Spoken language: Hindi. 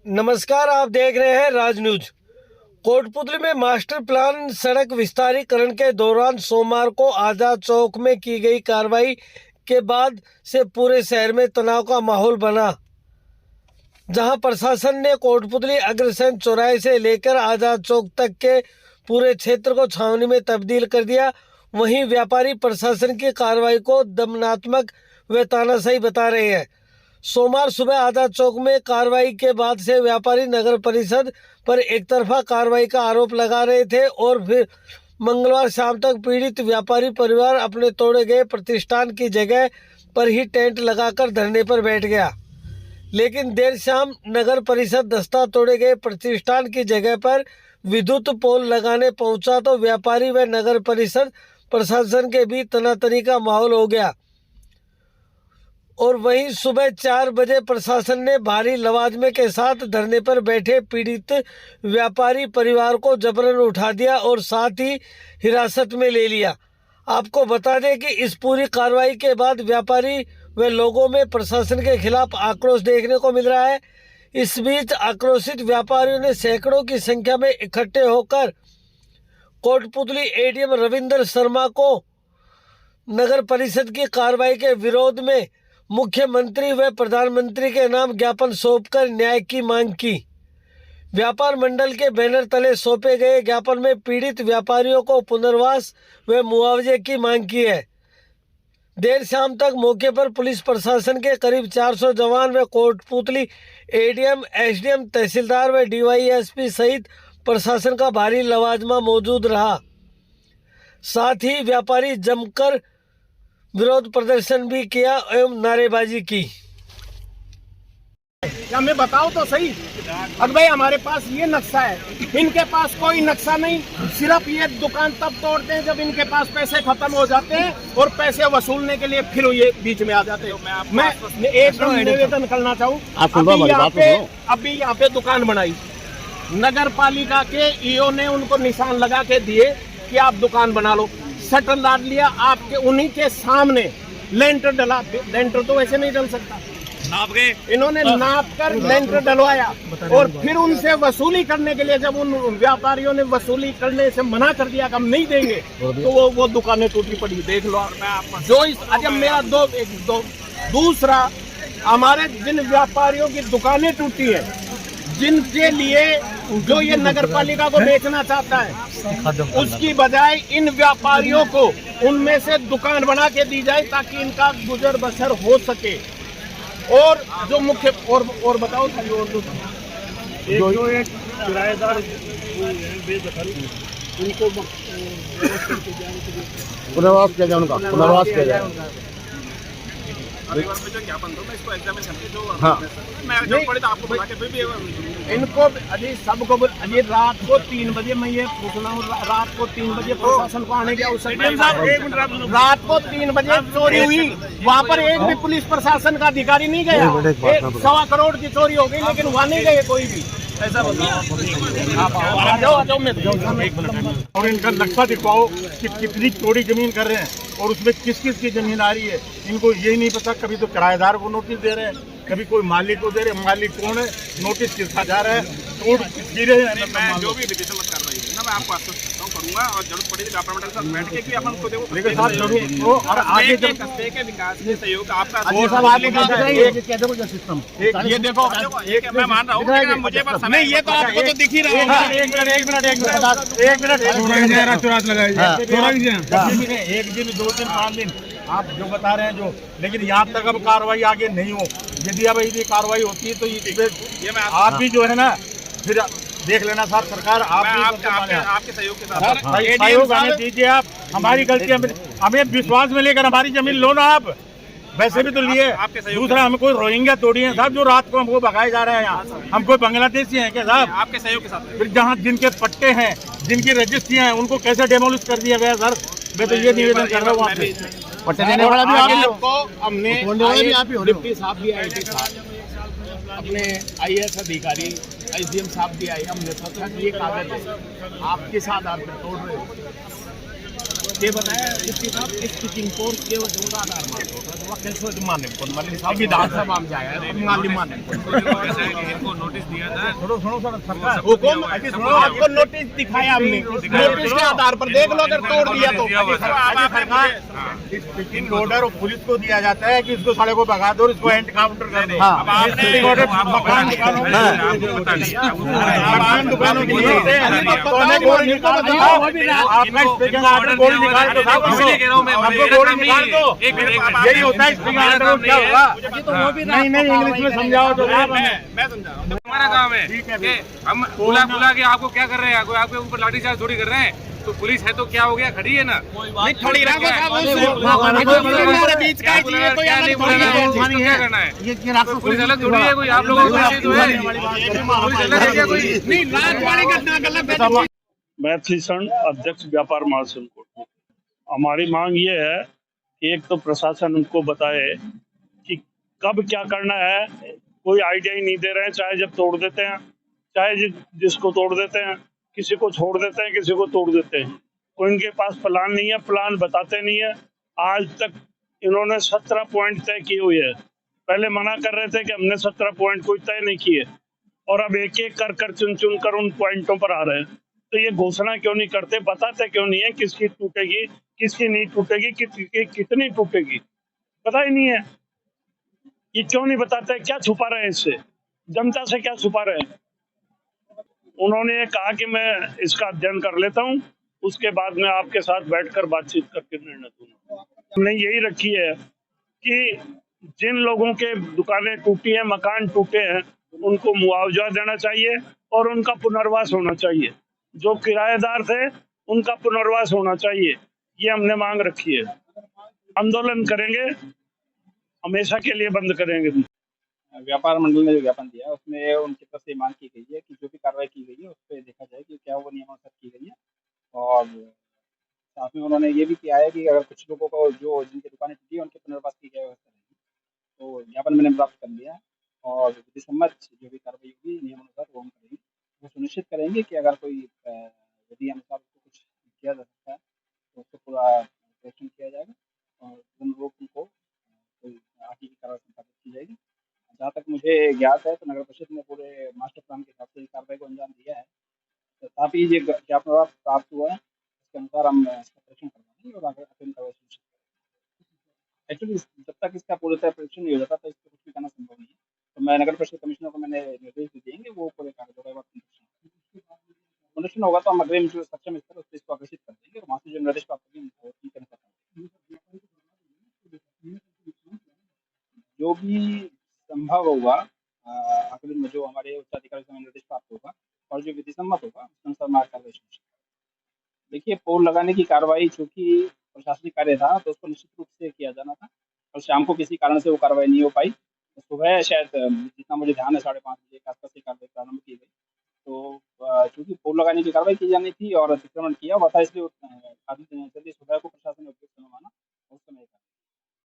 नमस्कार, आप देख रहे हैं राज न्यूज। कोटपुतली में मास्टर प्लान सड़क विस्तारीकरण के दौरान सोमवार को आजाद चौक में की गई कार्रवाई के बाद से पूरे शहर में तनाव का माहौल बना, जहां प्रशासन ने कोटपुतली अग्रसेन चौराहे से लेकर आजाद चौक तक के पूरे क्षेत्र को छावनी में तब्दील कर दिया। वहीं व्यापारी प्रशासन की कार्रवाई को दमनात्मक व तानाशाही बता रहे हैं। सोमवार सुबह आजाद चौक में कार्रवाई के बाद से व्यापारी नगर परिषद पर एक तरफा कार्रवाई का आरोप लगा रहे थे और फिर मंगलवार शाम तक पीड़ित व्यापारी परिवार अपने तोड़े गए प्रतिष्ठान की जगह पर ही टेंट लगाकर धरने पर बैठ गया। लेकिन देर शाम नगर परिषद दस्ता तोड़े गए प्रतिष्ठान की जगह पर विद्युत पोल लगाने पहुंचा तो व्यापारी व नगर परिषद प्रशासन के बीच तनातनी का माहौल हो गया। और वहीं सुबह 4 बजे प्रशासन ने भारी लवाजमे के साथ धरने पर बैठे पीड़ित व्यापारी परिवार को जबरन उठा दिया और साथ ही हिरासत में ले लिया। आपको बता दें कि इस पूरी कार्रवाई के बाद व्यापारी व लोगों में प्रशासन के खिलाफ आक्रोश देखने को मिल रहा है। इस बीच आक्रोशित व्यापारियों ने सैकड़ों की संख्या में इकट्ठे होकर कोटपुतली एडीएम रविंद्र शर्मा को नगर परिषद की कार्रवाई के विरोध में मुख्यमंत्री व प्रधानमंत्री के नाम ज्ञापन सौंपकर न्याय की मांग की। व्यापार मंडल के बैनर तले सौंपे गए ज्ञापन में पीड़ित व्यापारियों को पुनर्वास व मुआवजे की मांग की है। देर शाम तक मौके पर पुलिस प्रशासन के करीब 400 जवान व कोटपुतली एडीएम, एसडीएम, तहसीलदार व डीवाईएसपी सहित प्रशासन का भारी लवाजमा मौजूद रहा। साथ ही व्यापारी जमकर विरोध प्रदर्शन भी किया एवं नारेबाजी की। हमें बताओ तो सही। अब भाई हमारे पास ये नक्शा है, इनके पास कोई नक्शा नहीं। सिर्फ ये दुकान तब तोड़ते हैं जब इनके पास पैसे खत्म हो जाते हैं और पैसे वसूलने के लिए फिर ये बीच में आ जाते हैं। मैं एक निवेदन करना चाहूँ, अभी यहाँ पे दुकान बनाई, नगर पालिका के ईओ ने उनको निशान लगा के दिए कि आप दुकान बना लो। शटर डाल लिया, आपके उन्हीं के सामने लेंटर डला। लेंटर तो वैसे नहीं डल सकता, इन्होंने नाप कर लेंटर डलवाया और फिर उनसे वसूली करने के लिए जब उन व्यापारियों ने वसूली करने से मना कर दिया कि हम नहीं देंगे तो वो दुकानें टूटी पड़ी। देख लो जो इस अजब मेरा दूसरा, हमारे जिन व्यापारियों की दुकानें टूटी है, जिनके लिए जो ये नगर पालिका को बेचना चाहता है, उसकी बजाय इन व्यापारियों को उनमें से दुकान बना के दी जाए ताकि इनका गुजर बसर हो सके। और जो मुख्य और बताओ था जो एक किराएदार बेदखल उनको पुनर्वास किया जाए, उनका पुनर्वास किया जाए। इनको अजी सबको अजी रात को 3 बजे, मैं ये पूछ रहा हूँ, रात को 3 बजे प्रशासन को आने की आवश्यकता है। रात को 3 बजे चोरी हुई, वहाँ पर एक भी पुलिस प्रशासन का अधिकारी नहीं गया। 1.25 करोड़ की चोरी हो गई लेकिन वहाँ नहीं गए कोई भी। ऐसा और इनका नक्शा दिखाओ कि कितनी चोरी जमीन कर रहे हैं और उसमें किस किस की जमीन आ रही है। इनको यही नहीं पता, कभी तो किराएदार को नोटिस दे रहे हैं, कभी कोई मालिक को दे रहे हैं। मालिक कौन है, नोटिस किसका जा रहा है, तोड़ गिरे हैं। मैं जो भी विधि सम्मत कार्रवाई है ना, मैं आपको आश्वस्त करूंगा और जरूरत पड़ेगी व्यापार मंडल के साथ बैठ के कि अपन उसको देखो। लेकिन साथ जरूर और आगे जब कस्बे के विकास में सहयोग आपका सिस्टम ये देखो, एक मैं मान रहा हूँ लेकिन मुझे बस समय ये तो आपको तो दिख ही रहा है। एक मिनट एक दिन 2 दिन 5 दिन आप जो बता रहे हैं जो, लेकिन यहाँ तक अब कार्रवाई आगे नहीं हो। यदि अब यदि कार्रवाई होती है तो ये आप भी जो है ना फिर देख लेना सर, सरकार आप भी आपके सहयोग के साथ सहयोग हमें दीजिए। आप हमारी गलती हमें विश्वास में लेकर हमारी जमीन लो ना आप। वैसे भी तो लिए दूसरा, हम कोई रोहिंग्या तोड़ी है साहब जो रात को हमको भगाए जा रहे हैं। यहाँ हम कोई बांग्लादेशी हैं क्या साहब? आपके सहयोग के साथ फिर जहाँ जिनके पट्टे हैं, जिनकी रजिस्ट्रियाँ हैं, उनको कैसे डेमोलिश कर दिया गया सर? मैं तो ये निवेदन कर रहा हूँ आपसे। पट्टे देने वाला भी हमने डिप्टी साहब भी आए थे साथ, अपने IAS अधिकारी SDM साहब भी आए। हमने सोचा कि ये कागज है आपके साथ आप तोड़ रहे हो। ये बताया डिप्टी साहब इस किकिंग कोर्स के वो जोड़ा आधार मान होता है तो वह कैसे मानने को मतलब साहब विधानसभा में जाया है माली मानने को इनको नोटिस दिया था हुकुम आपको नोटिस दिखाया हमने नोटिस के आधार पर देख लो अगर तोड़ दिया तो इन ऑर्डर पुलिस को दिया जाता है कि इसको साले को भगा दो और इसको एंड काउंटर कर दो। हाँ। अब आपने ऑर्डर मकान दुकानों के लिए होते हैं। सोने की गोली निकाल दो। आपका स्पीकिंग ऑर्डर गोली निकाल दो साहब, इसलिए कह रहा हूं मैं आपको गोली निकाल दो। यही होता है स्पीकिंग ऑर्डर, क्या होगा? नहीं इंग्लिश में समझाओ तो मैं समझा हमारा काम है कि हम बुला के आपको क्या कर रहे हैं, कोई आपके ऊपर लाठीचार्ज थोड़ी कर रहे हैं। तो पुलिस है तो क्या हो गया, खड़ी है ना, नहीं खड़ी रहा बीच का चाहिए कोई क्या नहीं बोलना है, क्या करना है, पुलिस अलग थोड़ी है कोई, आप लोगों को तो है पुलिस अलग है क्या कोई? नहीं रात वाली घटना गलत है। मैं श्रीशरण अध्यक्ष व्यापार महासंघ कोट। हमारी मांग ये है कि एक तो प्रशासन उनको बताए कि कब क्या करना है, कोई आइडिया ही नहीं दे रहे हैं। चाहे जब तोड़ देते हैं, चाहे जिसको तोड़ देते हैं, किसी को छोड़ देते हैं, किसी को तोड़ देते हैं। कोई इनके पास प्लान नहीं है, प्लान बताते नहीं है। आज तक इन्होंने 17 पॉइंट तय किए हुए हैं। पहले मना कर रहे थे कि हमने 17 पॉइंट कोई तय नहीं किए, और अब एक एक कर चुन चुन कर उन पॉइंटों पर आ रहे हैं। तो ये घोषणा क्यों नहीं करते, बताते क्यों नहीं है किसकी टूटेगी, किसकी नहीं टूटेगी, कितनी टूटेगी, पता ही नहीं है। ये क्यों नहीं बताते, क्या छुपा रहे हैं इससे, जनता से क्या छुपा रहे हैं? उन्होंने ये कहा कि मैं इसका अध्ययन कर लेता हूं, उसके बाद मैं आपके साथ बैठकर बातचीत करके निर्णय दूंगा। हमने यही रखी है कि जिन लोगों के दुकानें टूटी हैं, मकान टूटे हैं, उनको मुआवजा देना चाहिए और उनका पुनर्वास होना चाहिए। जो किराएदार थे उनका पुनर्वास होना चाहिए, ये हमने मांग रखी है। आंदोलन करेंगे, हमेशा के लिए बंद करेंगे। व्यापार मंडल ने जो ज्ञापन दिया उसमें उनकी तरफ से मांग की गई है कि जो भी कार्रवाई की गई है उस पर देखा जाए कि क्या वो नियमानुसार की गई है। और साथ में उन्होंने ये भी किया है कि अगर कुछ लोगों को जो जिनकी दुकानें टूटी है उनके पुनर्वास की जाए व्यवस्था रहेगी। तो ज्ञापन मैंने प्राप्त कर लिया है और विधिसम्मत जो भी कार्रवाई होगी नियमानुसार वो हम करेंगे। वो सुनिश्चित करेंगे कि अगर कोई विधि अनुसार उसको कुछ किया जा सकता है तो उसको पूरा परीक्षण किया जाएगा और पूर्ण रूप उनको कोई आगे की कार्रवाई संपादित की जाएगी। जहाँ तक मुझे ज्ञात है तो नगर परिषद ने पूरे मास्टर प्लान के हिसाब से कार्रवाई को अंजाम दिया है। तो तथापि ये ज्ञापन प्राप्त हुआ है, इसके अनुसार हम इसका परीक्षण करवाएंगे और आगे अध्ययन कार्रवाई सुनिश्चित करेंगे। एक्चुअली जब तक इसका पूर्णतः परीक्षण नहीं हो जाता तो इसको कुछ भी करना संभव नहीं है। तो मैं नगर परिषद कमिश्नर को मैंने निर्देश दे दिए वो पूरे कार्य होगा तो हम अगले जो सक्षम स्तर उस पर इसको अग्रेसित कर देंगे और वहाँ से जो निर्देश प्राप्त होंगे जो भी संभव होगा अगले में जो हमारे उच्च अधिकारी से निर्देश प्राप्त होगा और जो विधि सम्मत होगा उसके अनुसार हमारा कार्रवाई सुनिश्चित। देखिए पोल लगाने की कार्रवाई चूंकि प्रशासनिक कार्य था तो उसको निश्चित रूप से किया जाना था और शाम को किसी कारण से वो कार्रवाई नहीं हो पाई। तो सुबह शायद जितना मुझे ध्यान है 5:30 बजे के आसपास से कार्रवाई प्रारंभ की गई। तो चूंकि पोल लगाने की कार्रवाई की जानी थी और अतिक्रमण किया हुआ था इसलिए आधी जल्दी सुबह को प्रशासन ने